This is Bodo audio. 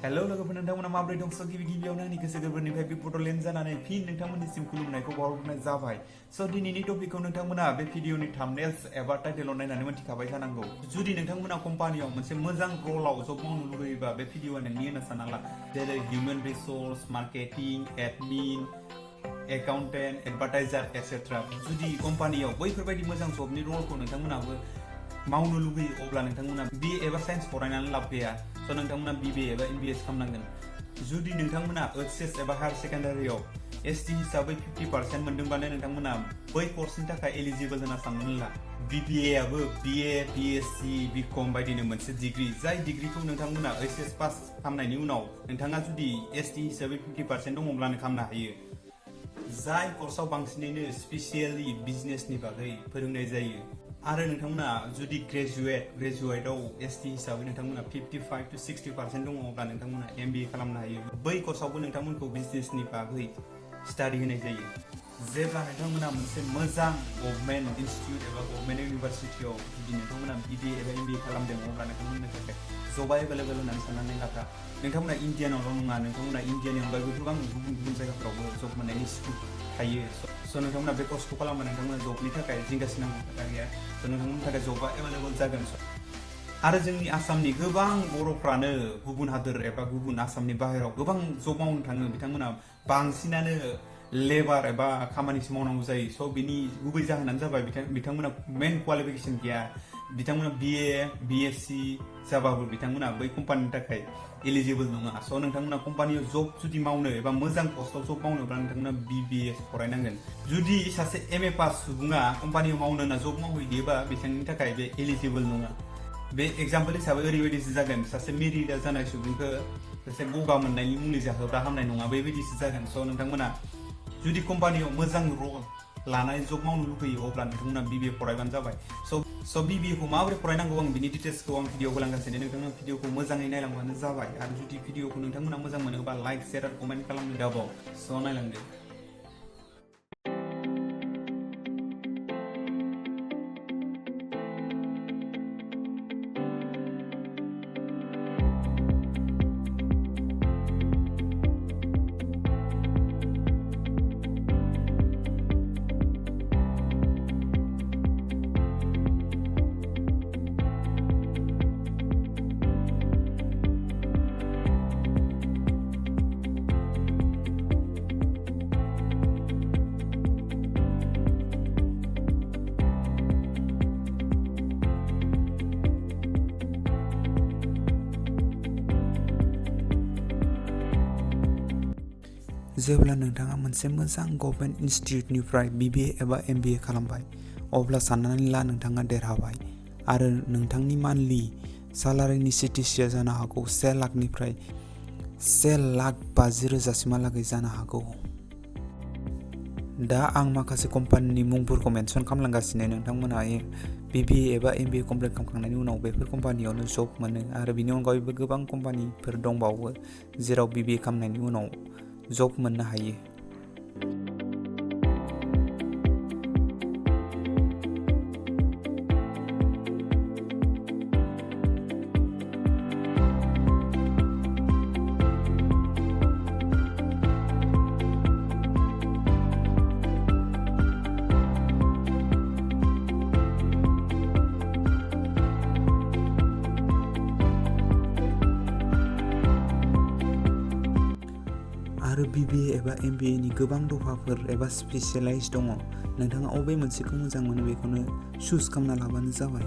हेलो लोगोफोर नोंथांमोना माबोरै दं गिबियावनो आंनि गोसो गोरबोनिफ्राय बे बड'लेण्ड जानानै फिन नोंथांमोननिसिम खुलुमनायखौ बावहरनाय जाबाय दिनैनि टपिकखौ नोंथांमोना बे भिडिअनि थाम्बनेल्स एबा टाइटेलाव नायनानै मोनथिखाबाय जानांगौ जुदि नोंथांमोना कम्पानियाव मोनसे मोजां रलाव जब मावनो लुबैयोबा बे भिडिअआ नोंनि होनना सानना ला जेरै human resource marketing admin accountant advertiser etcetera जुदि कम्पानियाव बैफोरबायदि मोजां जबनि रलखौ नोंथांमोनाबो मावनो लुबैयो अब्ला नोंथांमोना BA एबा साइन्स फरायनानै लाब गैया नोंथांमोना BBA एबा MBA खालामनांगोन जुदि नोंथांमोना HS एबा हायर सेकेन्डारियाव ST हिसाबै 50% मोनदोंबानो नोंथांमोना बै कर्सनि थाखाय एलिजिबल होना साननानै ला BBA आबो BA BSc BCom बायदिनो मोनसे डिग्री जाय डिग्रीखौ नोंथांमोना HS पास खालामनायनि उनाव नोंथाङा जुदि ST हिसाबै 50% दङब्लानो खालामनो हायो जाय कर्सआव बांसिनैनो स्पेसियली बिजनेसनि बागै फोरोंनाय जायो आरो नोंथांमोना जुदि ग्रेजुवेटआव ST हिसाबै नोंथांमोना 55 to 60% दङ अब्ला नोंथांमोना MBA खालामनो हायो बै कर्सआवबो नोंथांमोनखौ बिजनेसनि बागै स्टाडि होनाय जायो जेब्ला नोंथांमोना मोनसे मोजां गभर्नमेन्ट इनस्टिट्यूट एबा गभर्नमेन्ट इउनिभारसिटियाव जुदि नोंथांमोना BBA एबा MBA खालामदों अब्ला नोंथांमोननि थाखाय जबा एभेलेबल होननानै साननानै लाखा नोंथांमोना इण्डियानावल' नङा नोंथांमोना इण्डियानि अनगायैबो गोबां गुबुन जायगाफ्रावबो जब मोननायनि स्कोप थायो नोंथांमोना बे कर्सखौ खालामबा नोंथांमोना जबनि थाखाय जिंगासिनांगौ खोथा गैया नोंथांमोननि थाखाय जबा एभेलेबल जागोन आरो जोंनि आसामनि गोबां बर'फ्रानो गुबुन हादोर एबा गुबुन आसामनि बाहेराव गोबां जब मावनो थाङो बिथांमोना बांसिनानो लेबार एबा खामानिसो मावनांगौ जायो बिनि गुबै जाहोनानो जाबाय बिथांमोना मेन क्वालिफिकेसन गैया बिथांमोना BA BSc जाबाबो बिथांमोना बै कम्पानिनि थाखाय एलिजिबल नङा नोंथांमोना कम्पानियाव जब जुदि मावनो एबा मोजां पस्टआव जब मावनोब्ला नोंथांमोना BBA फरायनांगोन जुदि सासे MA पास सुबुङा कम्पानियाव मावनो होनना जब मावहैयोबा बिथांनि थाखाय बे एलिजिबल नङा बे एग्जाम्पल हिसाबै ओरैबायदिसो जागोन सासे मेरिट जानाय सुबुंखौ सासे गगा मोननायनि मुलि जाहोब्ला हामनाय नङा बेबायदिसो जागोन नोंथांमोना जुदि कम्पानियाव मोजां रल लानाय जब मावनो लुबैयो अब्ला नोंथांमोना BBA फरायबानो जाबाय BBA खौ माबोरै फरायनांगौ आं बिनि डिटेल्सखौ आं भिडिअ होलांगासिनो नोंथांमोना भिडिअखौ मोजाङै नायलांबानो जाबाय आरो जुदि भिडिअखौ नोंथांमोना मोजां मोनोबा लाइक शेयार आरो कमेन्ट खालामनो दाबाव नायलांदो जेब्ला नोंथाङा मोनसे मोजां गभर्नमेन्ट इनस्टिट्यूटनिफ्राय BBA एबा MBA खालामबाय अब्ला साननानै ला नोंथाङा देरहाबाय आरो नोंथांनि मान्थलि सालारिनि CTC जानो हागौ 1 लाखनिफ्राय 1,50,000 जानो हागौ दा आं माखासे कम्पानिनि मुंफोरखौ मेनसन खालामलांगासिनो नोंथांमोना BBA एबा MBA कमप्लिट खालामखांनायनि उनाव बेफोर कम्पानियावनो जब मोनो आरो बिनि अनगायैबो गोबां कम्पानिफोर दंबावो जेराव BBA खालामनायनि उनाव जब मोननो हायो आरो BBA एबा MBA नि गोबां दफाफोर एबा स्पेसियालाइज दङ नोंथाङा अबे मोनसेखौ मोजां मोनो बेखौनो चुज खालामना लाबानो जाबाय